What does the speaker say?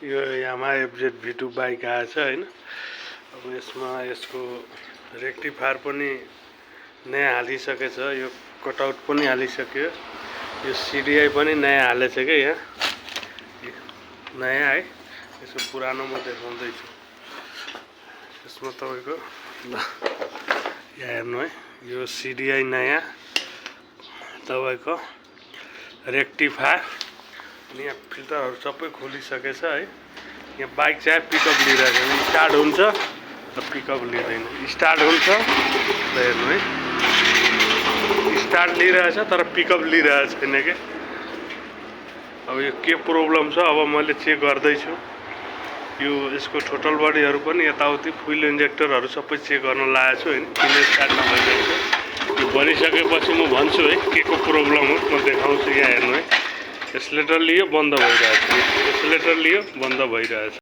यो यामा FZ V2 bike आएछ हैन। अब यसमा यसको रेक्टिफायर पनि नयाँ हालिसकेछ, यो कटआउट पनि हालिसक्यो, यो सिडिआई पनि नयाँ हालेछ के यहाँ नयाँ है। यसको पुरानो म देखाउँदैछु। यसमा तपाईको यहाँ हेर्नु है, यो सिडिआई नयाँ तपाईको रेक्टिफायर अनि यहाँ फिल्टरहरु सबै खोलिसकेछ है। यहाँ बाइक चाहिँ पिकअप लिइरहेछ, स्टार्ट हुन्छ र पिकअप लिँदैन, स्टार्ट हुन्छ हेर्नु है, स्टार्ट लिइरहेछ तर पिकअप लिइरहेछ छैन के। अब यो के प्रब्लम छ अब मैले चेक गर्दैछु। यो यसको टोटल बडीहरु पनि यताउति फ्युल इन्जेक्टरहरु सबै चेक गर्न लागेको छु हैन, किन स्टार्ट नभइरहेको। यो बनिसकेपछि म भन्छु है के को प्रब्लम हो, म देखाउँछु। यहाँ हेर्नु है, एक्सिलेटर लियो बन्द भइरहेछ, एक्सिलेटर लियो बन्द भइरहेछ।